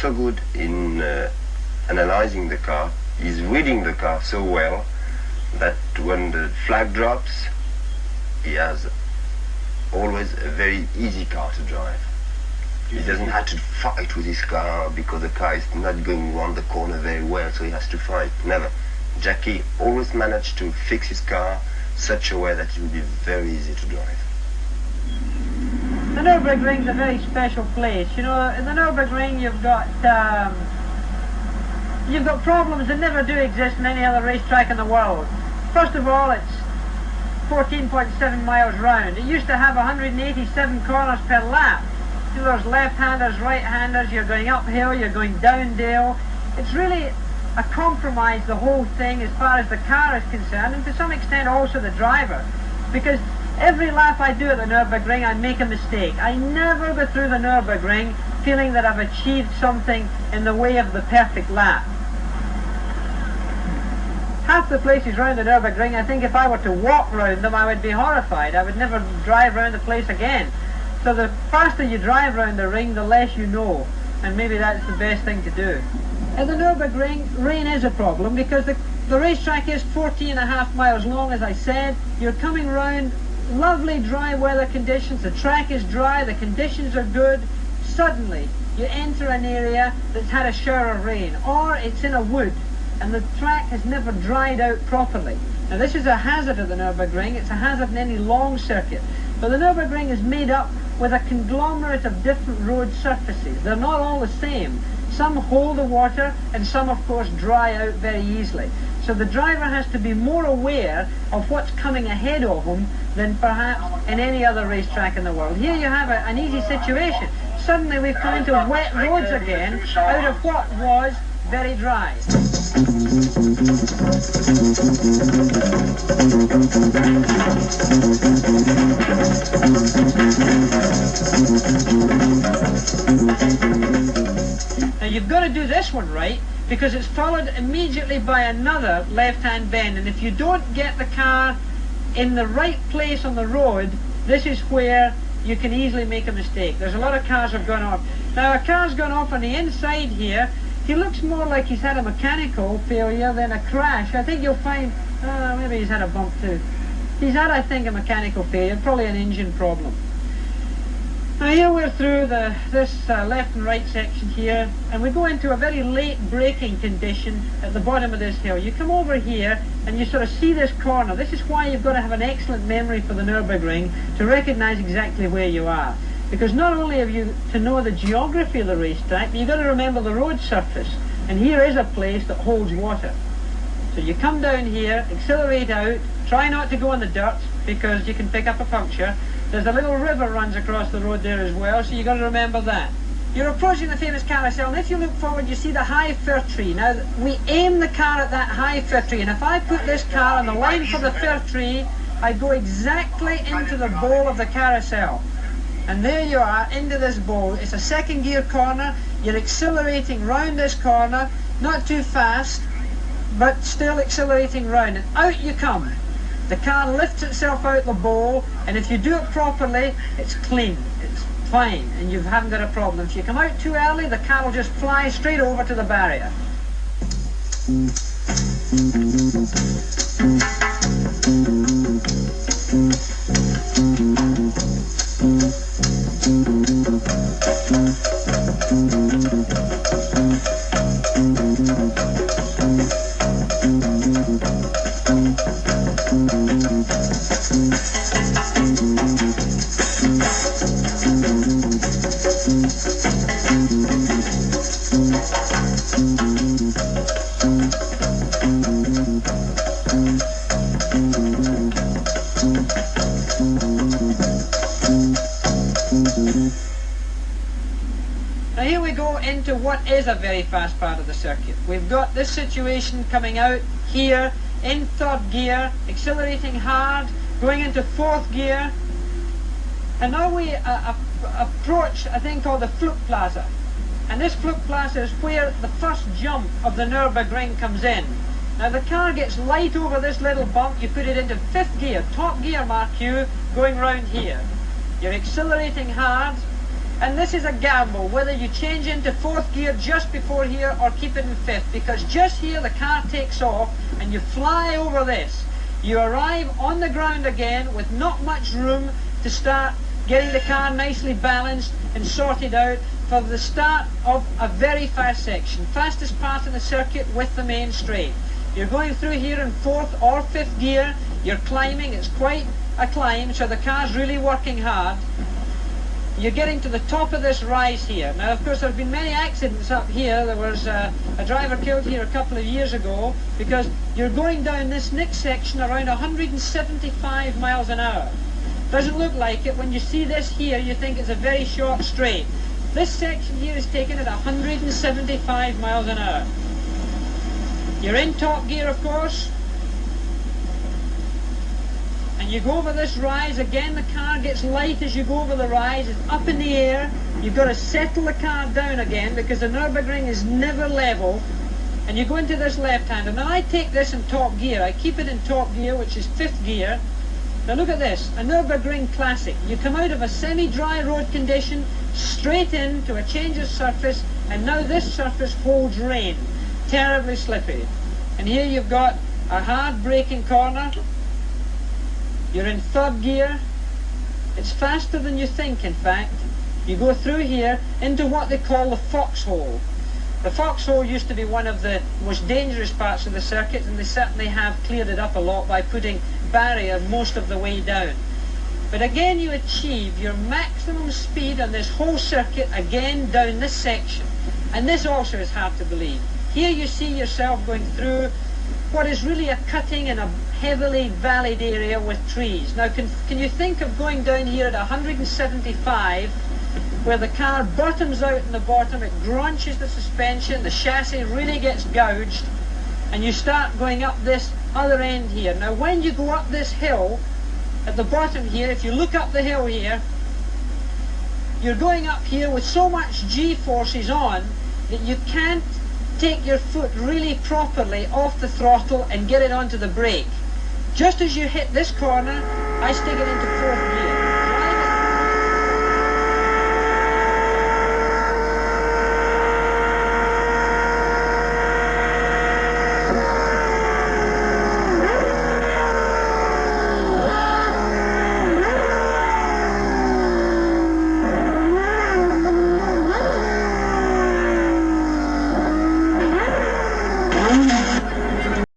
so good in analyzing the car. He's reading the car so well that when the flag drops, he has always a very easy car to drive. He doesn't have to fight with his car because the car is not going around the corner very well, so he has to fight. Never. Jackie always managed to fix his car such a way that it would be very easy to drive. The Nürburgring's a very special place. You know, in the Nürburgring you've got problems that never do exist in any other racetrack in the world. First of all, it's 14.7 miles round. It used to have 187 corners per lap. You know, there's left-handers, right-handers, you're going uphill, you're going down-dale. It's really a compromise, the whole thing, as far as the car is concerned, and to some extent also the driver. Because every lap I do at the Nürburgring, I make a mistake. I never go through the Nürburgring feeling that I've achieved something in the way of the perfect lap. Half the places around the Nürburgring, I think if I were to walk round them, I would be horrified. I would never drive round the place again. So the faster you drive round the ring, the less you know. And maybe that's the best thing to do. At the Nürburgring, rain is a problem because the racetrack is 40.5 miles long, as I said. You're coming round, lovely dry weather conditions, the track is dry, the conditions are good. Suddenly, you enter an area that's had a shower of rain, or it's in a wood, and the track has never dried out properly. Now this is a hazard of the Nürburgring, it's a hazard in any long circuit. But the Nürburgring is made up with a conglomerate of different road surfaces. They're not all the same. Some hold the water and some of course dry out very easily. So the driver has to be more aware of what's coming ahead of him than perhaps in any other racetrack in the world. Here you have an easy situation. Suddenly we've come into wet roads again out of what was very dry. Now you've got to do this one right because it's followed immediately by another left-hand bend, and if you don't get the car in the right place on the road, this is where you can easily make a mistake. There's a lot of cars have gone off. Now a car's gone off on the inside here. He looks more like he's had a mechanical failure than a crash. I think you'll find, maybe he's had a bump too. He's had, I think, a mechanical failure, probably an engine problem. Now here we're through this left and right section here, and we go into a very late braking condition at the bottom of this hill. You come over here and you sort of see this corner. This is why you've got to have an excellent memory for the Nürburgring to recognize exactly where you are. Because not only have you to know the geography of the racetrack, but you've got to remember the road surface. And here is a place that holds water. So you come down here, accelerate out, try not to go on the dirt because you can pick up a puncture. There's a little river runs across the road there as well, so you've got to remember that. You're approaching the famous carousel, and if you look forward you see the high fir tree. Now we aim the car at that high fir tree, and if I put this car on the line for the fir tree, I go exactly into the bowl of the carousel. And there you are, into this bowl. It's a second gear corner. You're accelerating round this corner, not too fast, but still accelerating round, and out you come. The car lifts itself out the bowl, and if you do it properly, it's clean, it's fine, and you haven't got a problem. If you come out too early, the car will just fly straight over to the barrier. Now here we go into what is a very fast part of the circuit. We've got this situation coming out here in third gear, accelerating hard, going into fourth gear, and now we approach a thing called the Flugplaza. And this Flugplaza is where the first jump of the Nürburgring comes in. Now the car gets light over this little bump, you put it into fifth gear, top gear mark you, going round here. You're accelerating hard, And this is a gamble, whether you change into fourth gear just before here or keep it in fifth, because just here the car takes off and you fly over this. You arrive on the ground again with not much room to start getting the car nicely balanced and sorted out for the start of a very fast section. Fastest part of the circuit with the main straight. You're going through here in fourth or fifth gear, you're climbing, it's quite a climb, so the car's really working hard. You're getting to the top of this rise here. Now, of course, there have been many accidents up here. There was a driver killed here a couple of years ago because you're going down this next section around 175 miles an hour. Doesn't look like it. When you see this here, you think it's a very short straight. This section here is taken at 175 miles an hour. You're in top gear, of course. And you go over this rise, again the car gets light as you go over the rise, it's up in the air, you've got to settle the car down again because the Nürburgring is never level, and you go into this left-hander. Now I take this in top gear, I keep it in top gear, which is fifth gear. Now look at this, a Nürburgring Classic. You come out of a semi-dry road condition, straight into a change of surface, and now this surface holds rain, terribly slippery. And here you've got a hard braking corner. You're in third gear. It's faster than you think, in fact. You go through here into what they call the foxhole. The foxhole used to be one of the most dangerous parts of the circuit, and they certainly have cleared it up a lot by putting barrier most of the way down. But again, you achieve your maximum speed on this whole circuit again down this section. And this also is hard to believe. Here you see yourself going through what is really a cutting in a heavily valleyed area with trees. Now can you think of going down here at 175 where the car bottoms out in the bottom, it graunches the suspension, the chassis really gets gouged, and you start going up this other end here. Now when you go up this hill at the bottom here, if you look up the hill here, you're going up here with so much G-forces on that you can't take your foot really properly off the throttle and get it onto the brake. Just as you hit this corner, I stick it into fourth gear.